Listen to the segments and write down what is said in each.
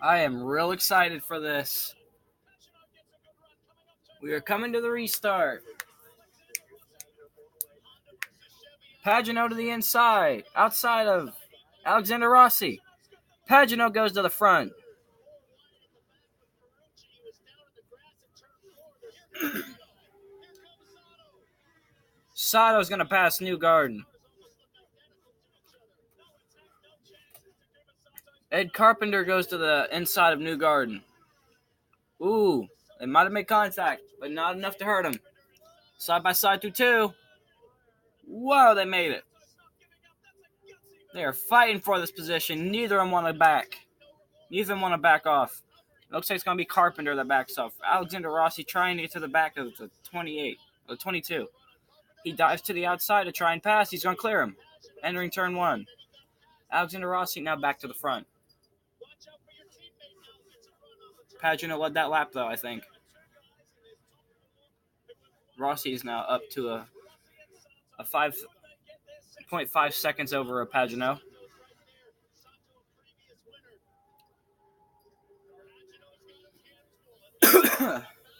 I am real excited for this. We are coming to the restart. Pagano to the inside, outside of Alexander Rossi. Pagano goes to the front. Sato's going to pass Newgarden. Ed Carpenter goes to the inside of Newgarden. Ooh, they might have made contact, but not enough to hurt him. Side by side through two. Whoa, they made it. They are fighting for this position. Neither of them want to back. Neither of them want to back off. It looks like it's going to be Carpenter that backs off. Alexander Rossi trying to get to the back of the 28, or 22. He dives to the outside to try and pass. He's going to clear him. Entering turn one. Alexander Rossi now back to the front. Pagano led that lap, though, I think. Rossi is now up to a 5.5 seconds over a Pagano.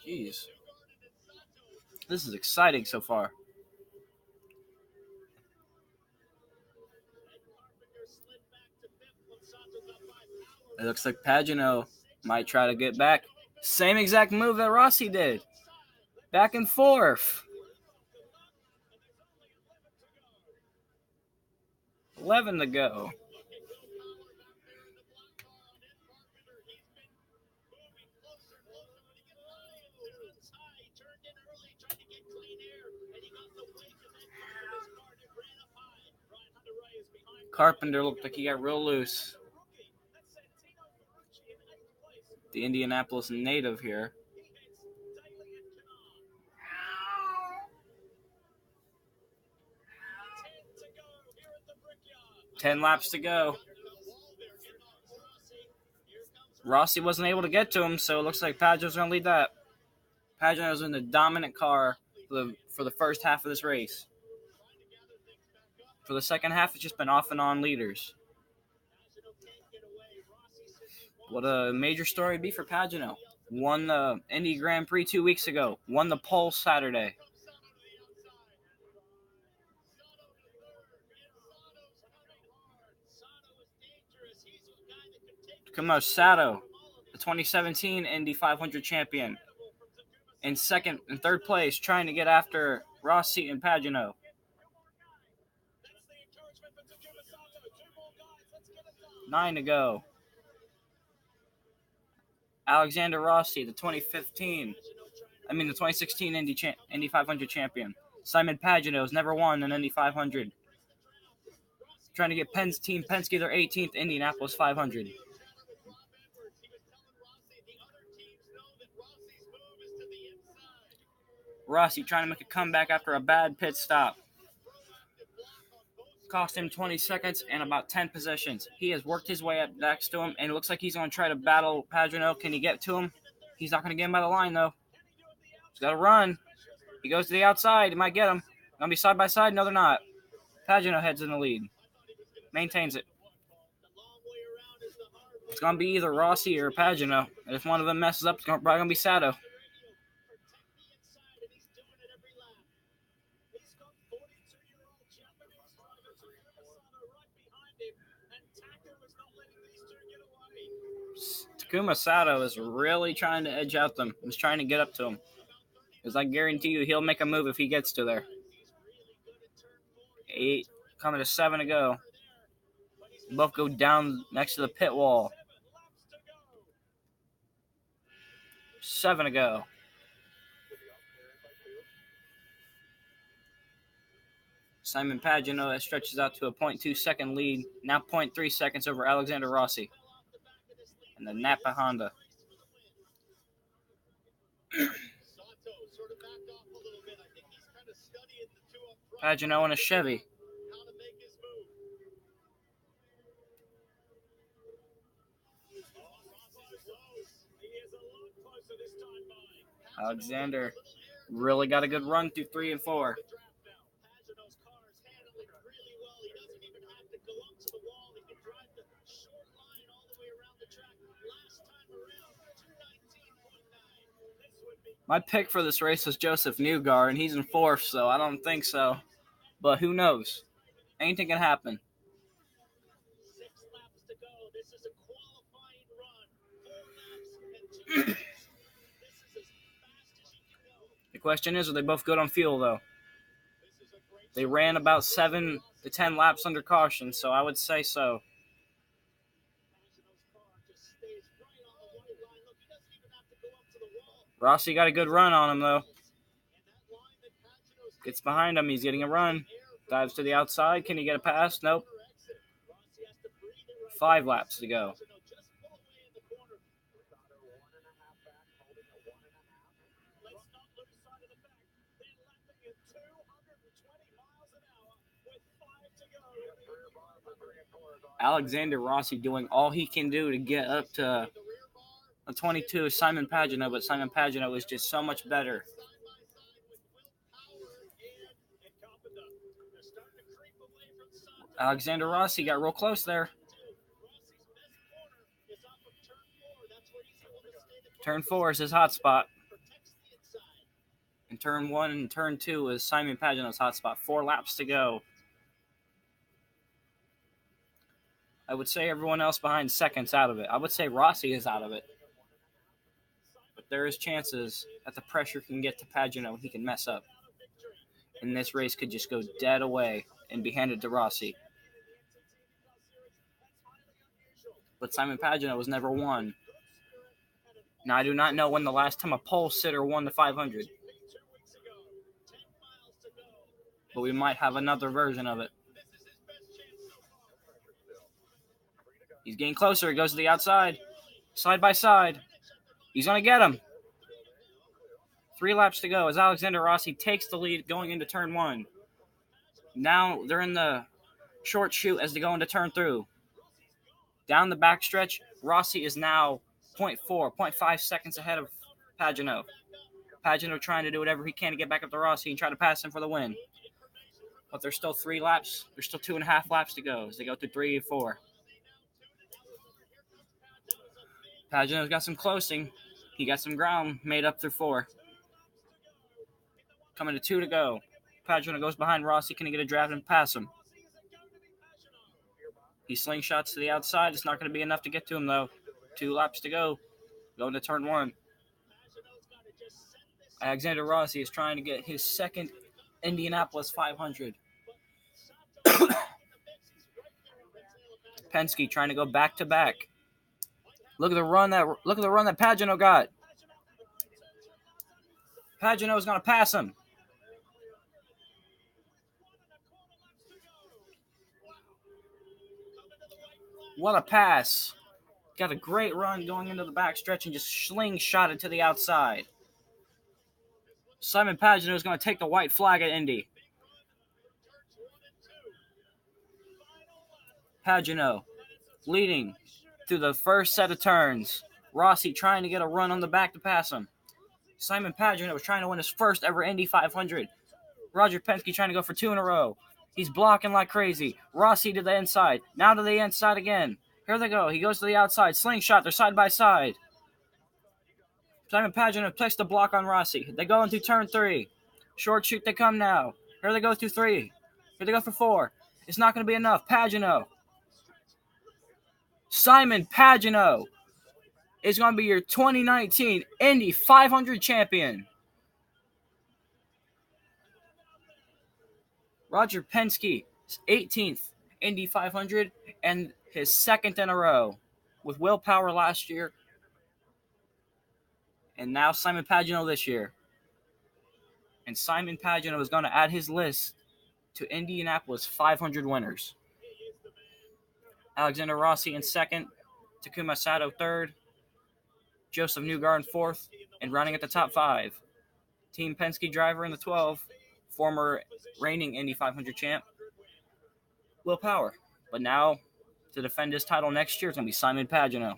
Jeez. This is exciting so far. It looks like Pagano might try to get back. Same exact move that Rossi did. Back and forth. 11 to go. Carpenter looked like he got real loose. The Indianapolis native here. Ten laps to go. Rossi wasn't able to get to him, so it looks like Pagano's going to lead that. Pagano's in the dominant car for the first half of this race. For the second half, it's just been off and on leaders. What a major story it'd be for Pagano. Won the Indy Grand Prix 2 weeks ago. Won the pole Saturday. Takuma Sato, the 2017 Indy 500 champion. In second and third place, trying to get after Rossi and Pagano. 9 to go. Alexander Rossi, the 2016 Indy 500 champion. Simon Pagano has never won an Indy 500. Trying to get Team Penske their 18th Indianapolis 500. Rossi trying to make a comeback after a bad pit stop. Cost him 20 seconds and about 10 positions. He has worked his way up next to him, and it looks like he's going to try to battle Pagano. Can he get to him? He's not going to get him by the line, though. He's got to run. He goes to the outside. He might get him. Going to be side by side? No, they're not. Pagano heads in the lead. Maintains it. It's going to be either Rossi or Pagano. And if one of them messes up, it's probably going to be Sato. Takuma Sato is really trying to edge out them. He's trying to get up to him. Because I guarantee you he'll make a move if he gets to there. 8, coming to 7 to go. Both go down next to the pit wall. 7 to go. Simon Pagano, that stretches out to a 0.2 second lead. Now 0.3 seconds over Alexander Rossi. And the Napa Honda. Pagano in a Chevy. Alexander really got a good run through 3 and 4. My pick for this race was Joseph Newgar, and he's in fourth, so I don't think so. But who knows? Anything can happen. The question is, are they both good on fuel, though? They ran about 7 to 10 laps under caution, so I would say so. Rossi got a good run on him, though. Gets behind him. He's getting a run. Dives to the outside. Can he get a pass? Nope. 5 laps to go. Alexander Rossi doing all he can do to get up to a 22 is Simon Pagenaud, but Simon Pagenaud is just so much better. Alexander Rossi got real close there. Turn 4 is his hot spot. And turn 1 and turn 2 is Simon Pagenaud's hot spot. 4 laps to go. I would say everyone else behind second's out of it. I would say Rossi is out of it. But there is chances that the pressure can get to Pagenaud. He can mess up. And this race could just go dead away and be handed to Rossi. But Simon Pagenaud was never won. Now, I do not know when the last time a pole sitter won the 500. But we might have another version of it. He's getting closer. He goes to the outside. Side by side. He's going to get him. 3 laps to go as Alexander Rossi takes the lead going into turn 1. Now they're in the short chute as they go into turn 2. Down the backstretch, Rossi is now 0.5 seconds ahead of Pagenaud. Pagenaud trying to do whatever he can to get back up to Rossi and try to pass him for the win. But there's still 3 laps. There's still 2.5 laps to go as they go through 3 and 4. Pagenaud's got some closing. He got some ground made up through 4. Coming to 2 to go. Pagenaud goes behind Rossi. Can he get a draft and pass him? He slingshots to the outside. It's not going to be enough to get to him, though. 2 laps to go. Going to turn 1. Alexander Rossi is trying to get his second Indianapolis 500. Penske trying to go back to back. Look at the run that Pagenaud got. Pagenaud is going to pass him. What a pass. Got a great run going into the backstretch and just slingshot it to the outside. Simon Pagenaud is going to take the white flag at Indy. Pagenaud leading through the first set of turns. Rossi trying to get a run on the back to pass him. Simon Pagenaud was trying to win his first ever Indy 500. Roger Penske trying to go for 2 in a row. He's blocking like crazy. Rossi to the inside. Now to the inside again. Here they go. He goes to the outside. Slingshot. They're side by side. Simon Pagenaud placed the block on Rossi. They go into turn 3. Short chute they come now. Here they go through 3. Here they go for 4. It's not going to be enough. Pagenaud. Simon Pagenaud is going to be your 2019 Indy 500 champion. Roger Penske, 18th Indy 500 and his second in a row with Will Power last year. And now Simon Pagenaud this year. And Simon Pagenaud is going to add his list to Indianapolis 500 winners. Alexander Rossi in second, Takuma Sato third, Joseph Newgar in fourth, and running at the top 5. Team Penske driver in the 12, former reigning Indy 500 champ, Will Power. But now, to defend his title next year, it's going to be Simon Pagenaud,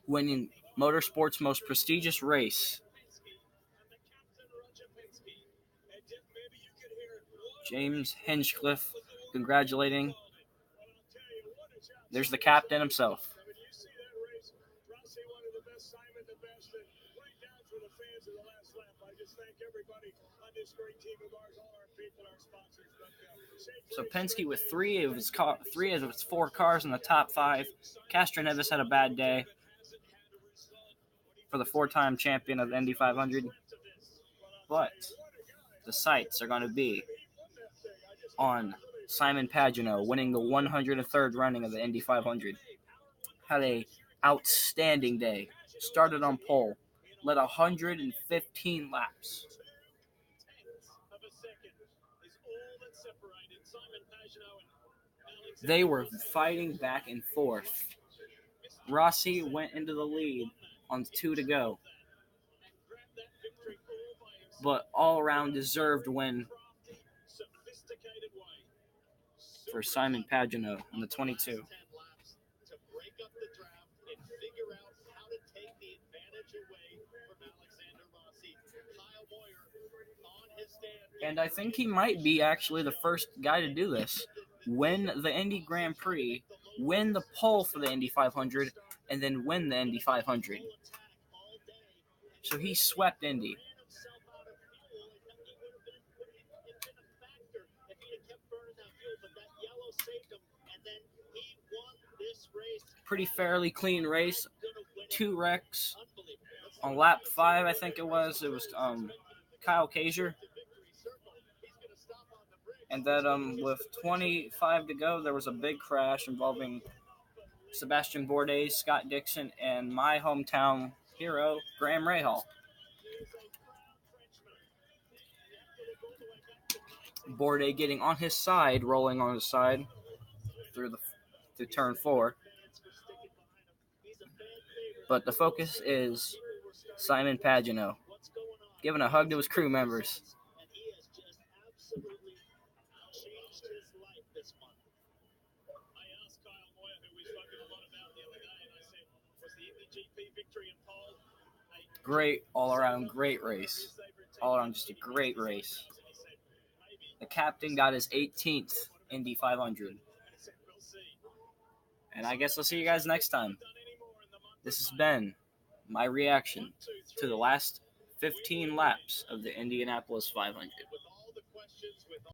winning motorsport's most prestigious race. James Hinchcliffe congratulating. There's the captain himself. So Penske with three of his 4 cars in the top 5. Castroneves had a bad day for the 4-time champion of the Indy 500. But the sights are going to be on Simon Pagenaud winning the 103rd running of the Indy 500. Had a outstanding day. Started on pole, led 115 laps. They were fighting back and forth. Rossi went into the lead on 2 to go. But all around deserved win for Simon Pagenaud on the 22. And I think he might be actually the first guy to do this. Win the Indy Grand Prix, win the pole for the Indy 500, and then win the Indy 500. So he swept Indy. Pretty fairly clean race. 2 wrecks. On lap 5, I think it was Kyle Kaiser. And then with 25 to go, there was a big crash involving Sebastian Bourdais, Scott Dixon, and my hometown hero, Graham Rahal. Bourdais getting on his side, rolling on his side through turn 4. But the focus is Simon Pagenaud giving a hug to his crew members. Great, all-around great race. All around just a great race. The captain got his 18th Indy 500. And I guess I'll see you guys next time. This has been my reaction to the last 15 laps of the Indianapolis 500.